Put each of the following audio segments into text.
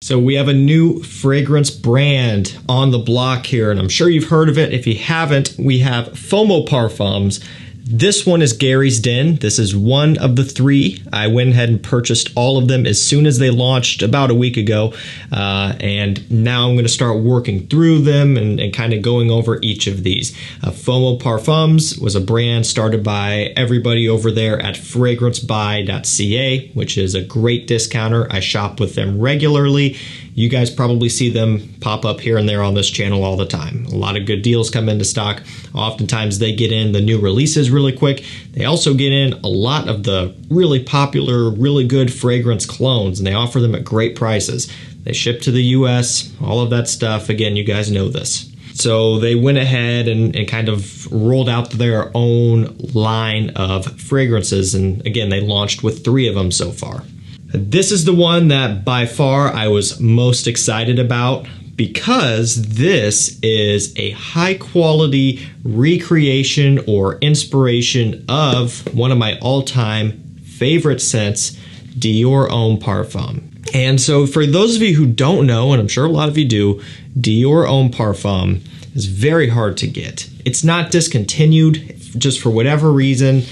So we have a new fragrance brand on the block here, and I'm sure you've heard of it. If you haven't, we have FOMO Parfums. This one is Gary's Den. This is one of the three. I went ahead and purchased all of them as soon as they launched about a week ago. And now I'm going to start working through them and kind of going over each of these. FOMO Parfums was a brand started by everybody over there at FRAGRANCEBUY.CA, which is a great discounter. I shop with them regularly. You guys probably see them pop up here and there on this channel all the time. A lot of good deals come into stock. Oftentimes they get in the new releases really quick. They also get in a lot of the really popular, really good fragrance clones, and they offer them at great prices. They ship to the US, all of that stuff. Again, you guys know this. So they went ahead and kind of rolled out their own line of fragrances. And again, they launched with 3 of them so far. This is the one that by far I was most excited about, because this is a high quality recreation or inspiration of one of my all-time favorite scents, Dior Homme Parfum. And so for those of you who don't know, and I'm sure a lot of you do, Dior Homme Parfum is very hard to get. It's not discontinued, just for whatever reason.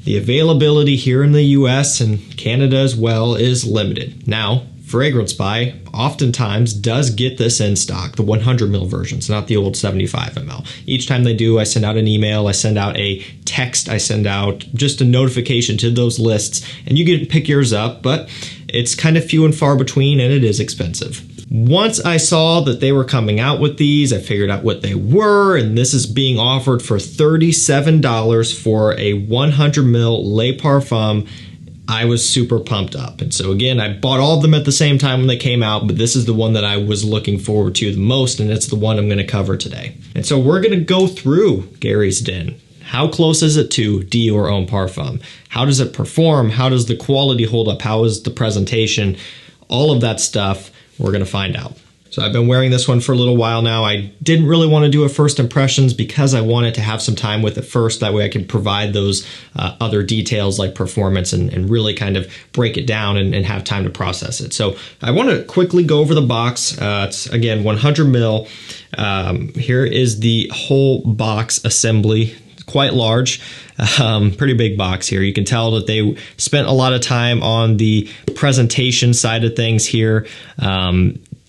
The availability here in the US and Canada as well is limited. Now, Fragrance By oftentimes does get this in stock, the 100 ml versions, not the old 75 ml. Each time they do, I send out an email, I send out a text, I send out just a notification to those lists, and you can pick yours up, but it's kind of few and far between, and it is expensive. Once I saw that they were coming out with these, I figured out what they were, and this is being offered for $37 for a 100 ml Le Parfum. I was super pumped up. And so again, I bought all of them at the same time when they came out, but this is the one that I was looking forward to the most, and it's the one I'm going to cover today. And so we're going to go through Gary's Den. How close is it to Dior Homme Parfum? How does it perform? How does the quality hold up? How is the presentation? All of that stuff we're going to find out. So I've been wearing this one for a little while now. I didn't really want to do a first impressions because I wanted to have some time with it first. That way I could provide those other details like performance and really kind of break it down and have time to process it. So I want to quickly go over the box. It's again 100 ml. Here is the whole box assembly. Quite large, pretty big box here. You can tell that they spent a lot of time on the presentation side of things here.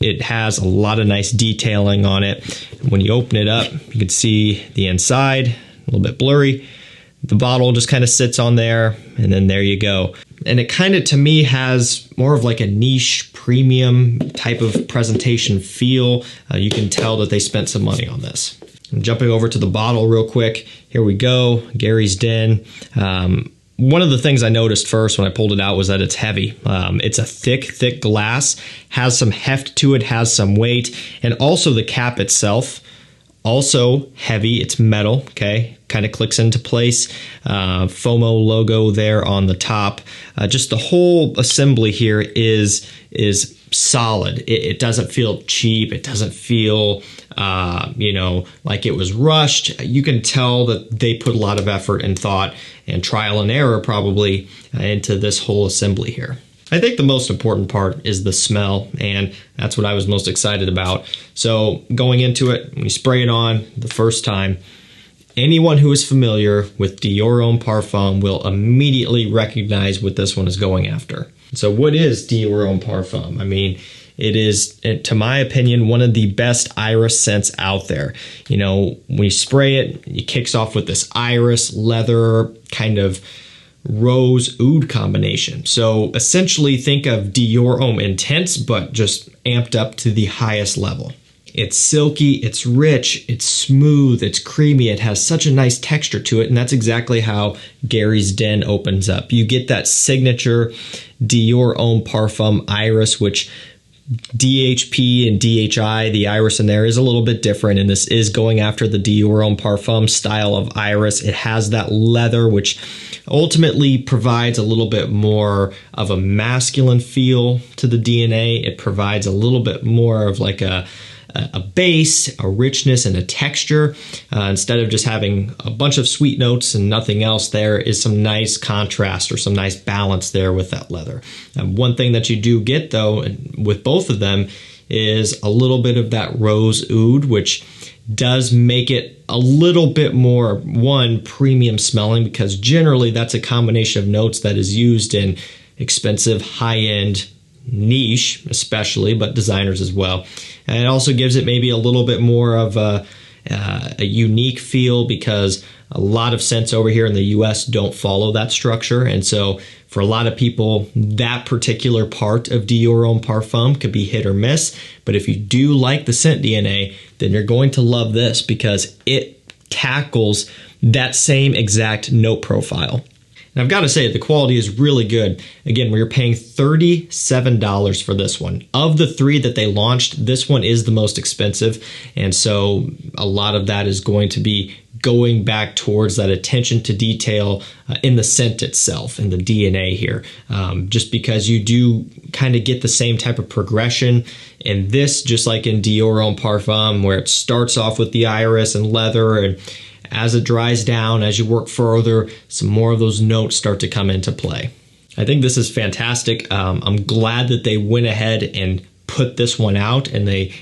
It has a lot of nice detailing on it. When you open it up, you can see the inside, a little bit blurry. The bottle just kind of sits on there, and then there you go. And it kind of, to me, has more of like a niche premium type of presentation feel. You can tell that they spent some money on this. I'm jumping over to the bottle real quick. Here we go, Gary's Den. One of the things I noticed first when I pulled it out was that it's heavy. It's a thick glass, has some heft to it, has some weight, and also the cap itself, also heavy. It's metal, okay? Kind of clicks into place. FOMO logo there on the top. Just the whole assembly here is solid. It doesn't feel cheap. It doesn't feel like it was rushed. You can tell that they put a lot of effort and thought and trial and error probably into this whole assembly here. I think the most important part is the smell, and that's what I was most excited about. So going into it, when you spray it on the first time, anyone who is familiar with Dior Homme Parfum will immediately recognize what this one is going after. So what is Dior Homme Parfum? I mean, it is, to my opinion, one of the best iris scents out there. You know, when you spray it, it kicks off with this iris, leather, kind of rose oud combination. So essentially think of Dior Homme Intense, but just amped up to the highest level. It's silky, it's rich, it's smooth, it's creamy, it has such a nice texture to it, and that's exactly how Gary's Den opens up. You get that signature Dior Homme Parfum iris, which DHP and DHI, the iris in there is a little bit different, and this is going after the Dior Homme Parfum style of iris. It has that leather, which ultimately provides a little bit more of a masculine feel to the DNA. It provides a little bit more of like a a base, a richness, and a texture. Instead of just having a bunch of sweet notes and nothing else, there is some nice contrast or some nice balance there with that leather. One thing that you do get though with both of them is a little bit of that rose oud, which does make it a little bit more, one, premium smelling, because generally that's a combination of notes that is used in expensive, high-end, niche especially, but designers as well. And it also gives it maybe a little bit more of a unique feel, because a lot of scents over here in the US don't follow that structure. And so for a lot of people, that particular part of Dior Homme Parfum could be hit or miss. But if you do like the scent DNA, then you're going to love this, because it tackles that same exact note profile. And I've got to say, the quality is really good. Again, we're paying $37 for this one. Of the three that they launched, this one is the most expensive. And so a lot of that is going to be going back towards that attention to detail in the scent itself, in the DNA here. Just because you do kind of get the same type of progression in this, just like in Dior Homme Parfum, where it starts off with the iris and leather, and as it dries down, as you work further, some more of those notes start to come into play. I think this is fantastic. I'm glad that they went ahead and put this one out, and they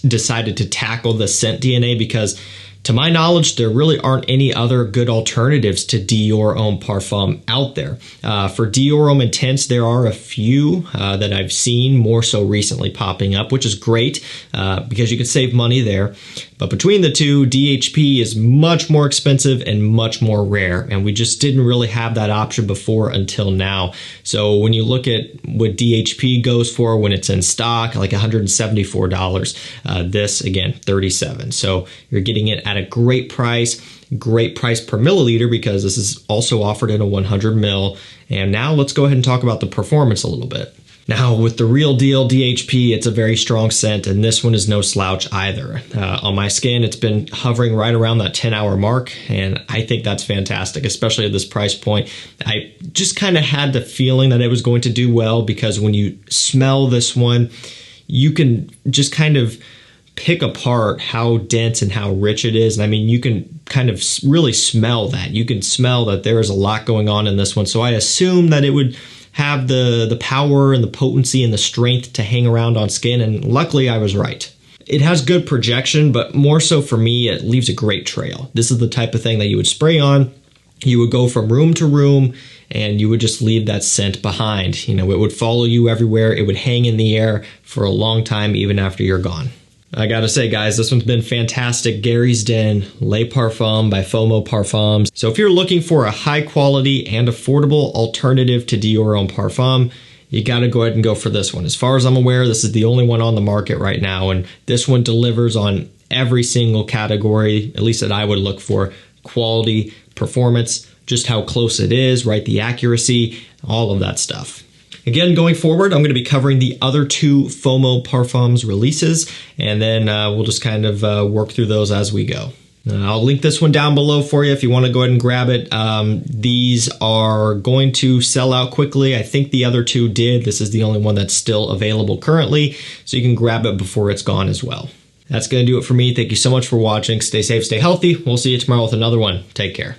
decided to tackle the scent DNA, because to my knowledge, there really aren't any other good alternatives to Dior Homme Parfum out there. For Dior Homme Intense, there are a few that I've seen more so recently popping up, which is great because you can save money there. But between the two, DHP is much more expensive and much more rare, and we just didn't really have that option before until now. So when you look at what DHP goes for when it's in stock, like $174, this again, $37. So you're getting it at a great price per milliliter, because this is also offered in a 100 ml. And now let's go ahead and talk about the performance a little bit. Now, with the real deal DHP, it's a very strong scent, and this one is no slouch either. On my skin, it's been hovering right around that 10-hour mark, and I think that's fantastic, especially at this price point. I just kind of had the feeling that it was going to do well, because when you smell this one, you can just kind of pick apart how dense and how rich it is. And I mean, you can kind of really smell that. You can smell that there is a lot going on in this one. So I assume that it would have the power and the potency and the strength to hang around on skin, and luckily I was right. It has good projection, but more so for me, it leaves a great trail. This is the type of thing that you would spray on, you would go from room to room, and you would just leave that scent behind. You know, it would follow you everywhere, it would hang in the air for a long time, even after you're gone. I gotta say, guys, this one's been fantastic. Gary's Den, Les Parfums by FOMO Parfums. So if you're looking for a high quality and affordable alternative to Dior Homme Parfum, you gotta go ahead and go for this one. As far as I'm aware, this is the only one on the market right now, and this one delivers on every single category, at least that I would look for: quality, performance, just how close it is, right? The accuracy, all of that stuff. Again, going forward, I'm going to be covering the other two FOMO Parfums releases, and then we'll just kind of work through those as we go. I'll link this one down below for you if you want to go ahead and grab it. These are going to sell out quickly. I think the other two did. This is the only one that's still available currently, so you can grab it before it's gone as well. That's going to do it for me. Thank you so much for watching. Stay safe, stay healthy. We'll see you tomorrow with another one. Take care.